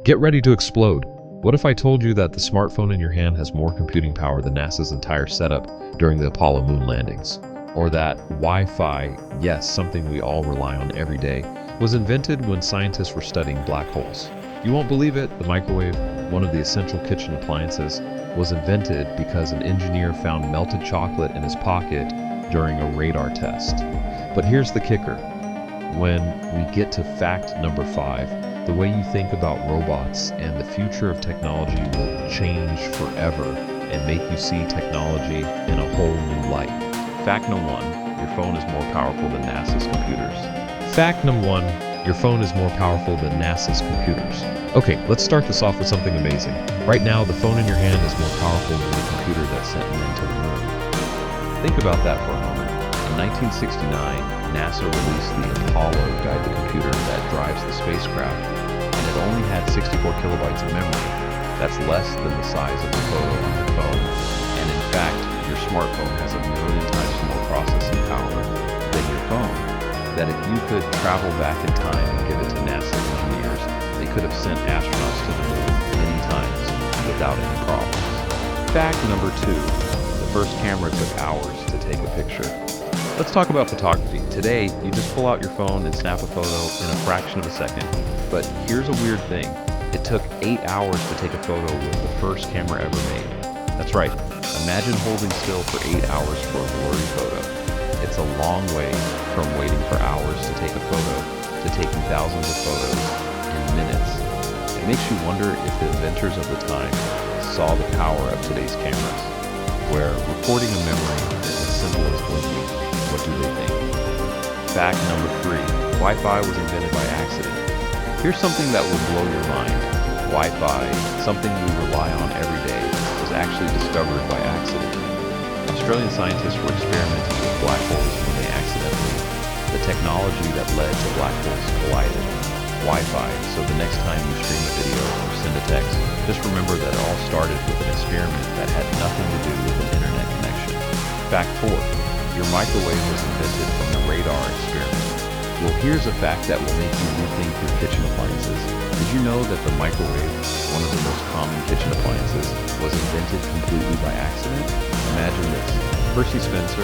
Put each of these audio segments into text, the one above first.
Get ready to explode. What if I told you that the smartphone in your hand has more computing power than NASA's entire setup during the Apollo moon landings? Or that Wi-Fi, yes, something we all rely on every day, was invented when scientists were studying black holes. You won't believe it, the microwave, one of the essential kitchen appliances, was invented because an engineer found melted chocolate in his pocket during a radar test. But here's the kicker. When we get to fact number 5, the way you think about robots and the future of technology will change forever and make you see technology in a whole new light. Fact number 1, your phone is more powerful than NASA's computers. Fact number 1, your phone is more powerful than NASA's computers. Okay, let's start this off with something amazing. Right now, the phone in your hand is more powerful than the computer that sent men to the moon. Think about that for a moment. In 1969, NASA released the Apollo guided computer that drives the spacecraft, and it only had 64 kilobytes of memory. That's less than the size of a photo on your phone. And in fact, your smartphone has 1,000,000 times more processing power than your phone. That if you could travel back in time and give it to NASA engineers, they could have sent astronauts to the moon many times without any problems. Fact number 2, the first camera took hours to take a picture. Let's talk about photography. Today, you just pull out your phone and snap a photo in a fraction of a second. But here's a weird thing. It took 8 hours to take a photo with the first camera ever made. That's right. Imagine holding still for 8 hours for a blurry photo. It's a long way from waiting for hours to take a photo to taking thousands of photos in minutes. It makes you wonder if the inventors of the time saw the power of today's cameras, where recording a memory is as simple as blinking. What do they think? Fact number 3, Wi-Fi was invented by accident. Here's something that will blow your mind. Wi-Fi, something we rely on every day, was actually discovered by accident. Australian scientists were experimenting with black holes when they accidentally. The technology that led to black holes collided. Wi-Fi, so the next time you stream a video or send a text, just remember that it all started with an experiment that had nothing to do with an internet connection. Fact 4, your microwave was invented from the radar experiment. Well, here's a fact that will make you rethink your kitchen appliances. Did you know that the microwave, one of the most common kitchen appliances, was invented completely by accident? Imagine this. Percy Spencer,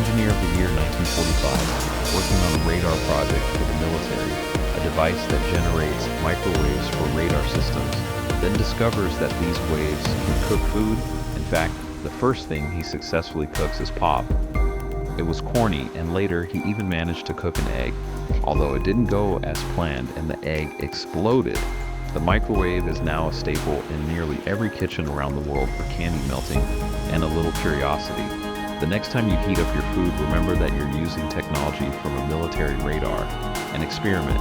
engineer of the year 1945, working on a radar project for the military, a device that generates microwaves for radar systems, then discovers that these waves can cook food. In fact, the first thing he successfully cooks is pop. It was corny, and later he even managed to cook an egg. Although it didn't go as planned and the egg exploded, the microwave is now a staple in nearly every kitchen around the world for candy melting and a little curiosity. The next time you heat up your food, remember that you're using technology from a military radar. An experiment.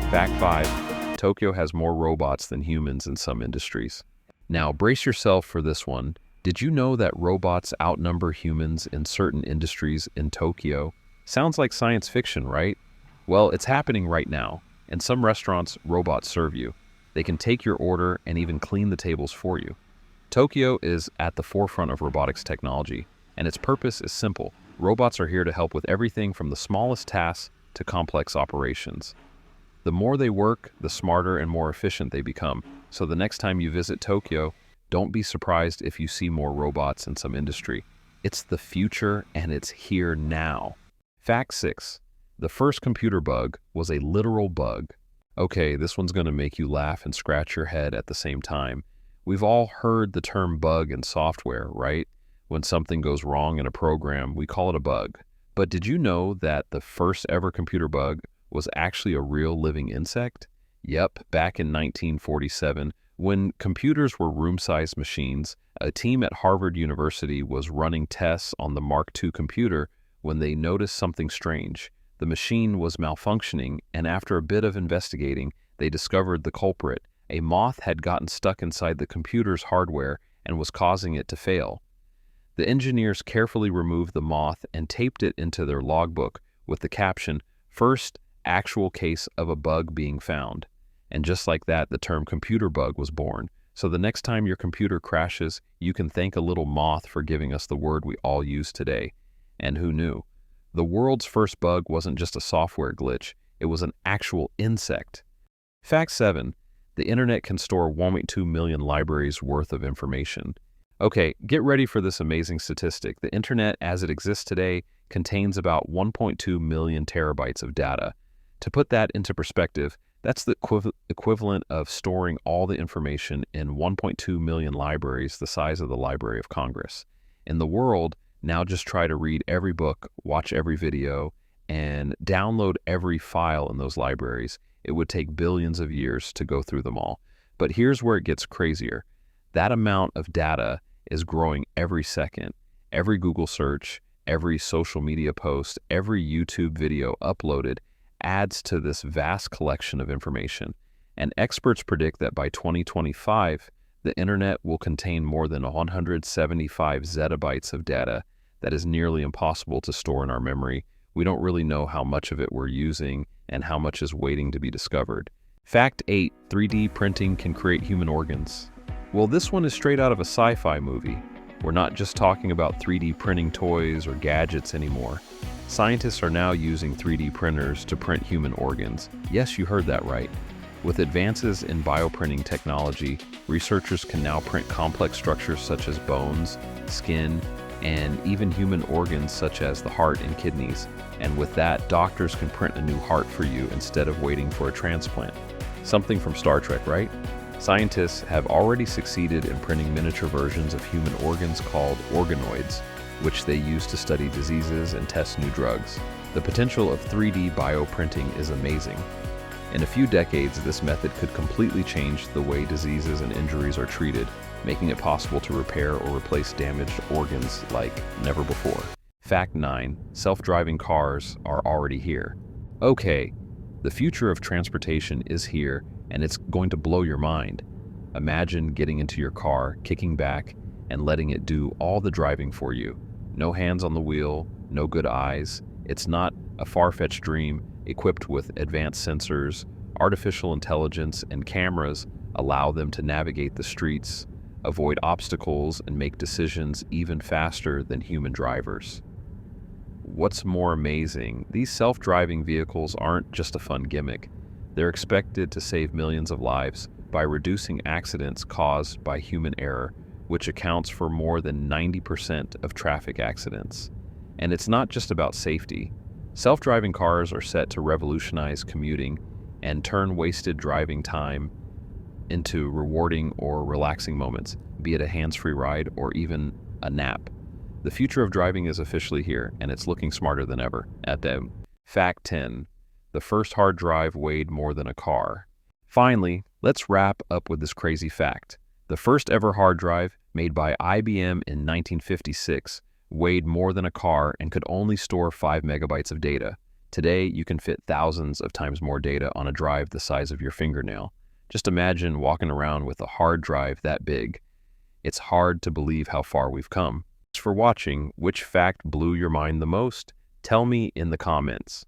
Fact 5, Tokyo has more robots than humans in some industries. Now brace yourself for this one. Did you know that robots outnumber humans in certain industries in Tokyo? Sounds like science fiction, right? Well, it's happening right now. In some restaurants, robots serve you. They can take your order and even clean the tables for you. Tokyo is at the forefront of robotics technology, and its purpose is simple. Robots are here to help with everything from the smallest tasks to complex operations. The more they work, the smarter and more efficient they become. So the next time you visit Tokyo, don't be surprised if you see more robots in some industry. It's the future and it's here now. Fact 6. The first computer bug was a literal bug. Okay, this one's going to make you laugh and scratch your head at the same time. We've all heard the term bug in software, right? When something goes wrong in a program, we call it a bug. But did you know that the first ever computer bug was actually a real living insect? Yep, back in 1947, when computers were room-sized machines, a team at Harvard University was running tests on the Mark II computer when they noticed something strange. The machine was malfunctioning, and after a bit of investigating, they discovered the culprit. A moth had gotten stuck inside the computer's hardware and was causing it to fail. The engineers carefully removed the moth and taped it into their logbook with the caption, "First actual case of a bug being found." And just like that, the term computer bug was born. So the next time your computer crashes, you can thank a little moth for giving us the word we all use today. And who knew? The world's first bug wasn't just a software glitch, it was an actual insect. Fact 7. The internet can store 1.2 million libraries worth of information. Okay, get ready for this amazing statistic. The internet as it exists today contains about 1.2 million terabytes of data. To put that into perspective, that's the equivalent of storing all the information in 1.2 million libraries the size of the Library of Congress. In the world, now just try to read every book, watch every video, and download every file in those libraries. It would take billions of years to go through them all. But here's where it gets crazier. That amount of data is growing every second. Every Google search, every social media post, every YouTube video uploaded adds to this vast collection of information. And experts predict that by 2025, the internet will contain more than 175 zettabytes of data that is nearly impossible to store in our memory. We don't really know how much of it we're using and how much is waiting to be discovered. Fact 8, 3D printing can create human organs. Well, this one is straight out of a sci-fi movie. We're not just talking about 3D printing toys or gadgets anymore. Scientists are now using 3D printers to print human organs. Yes, you heard that right. With advances in bioprinting technology, researchers can now print complex structures such as bones, skin, and even human organs such as the heart and kidneys. And with that, doctors can print a new heart for you instead of waiting for a transplant. Something from Star Trek, right? Scientists have already succeeded in printing miniature versions of human organs called organoids, which they use to study diseases and test new drugs. The potential of 3D bioprinting is amazing. In a few decades, this method could completely change the way diseases and injuries are treated, making it possible to repair or replace damaged organs like never before. Fact 9, self-driving cars are already here. Okay, the future of transportation is here, and it's going to blow your mind. Imagine getting into your car, kicking back, and letting it do all the driving for you. No hands on the wheel, no good eyes. It's not a far-fetched dream. Equipped with advanced sensors, artificial intelligence, and cameras allow them to navigate the streets, avoid obstacles, and make decisions even faster than human drivers. What's more amazing, these self-driving vehicles aren't just a fun gimmick. They're expected to save millions of lives by reducing accidents caused by human error, which accounts for more than 90% of traffic accidents. And it's not just about safety. Self-driving cars are set to revolutionize commuting and turn wasted driving time into rewarding or relaxing moments, be it a hands-free ride or even a nap. The future of driving is officially here, and it's looking smarter than ever. Fact 10. The first hard drive weighed more than a car. Finally, let's wrap up with this crazy fact. The first ever hard drive, made by IBM in 1956, weighed more than a car and could only store 5 megabytes of data. Today, you can fit thousands of times more data on a drive the size of your fingernail. Just imagine walking around with a hard drive that big. It's hard to believe how far we've come. Thanks for watching. Which fact blew your mind the most? Tell me in the comments.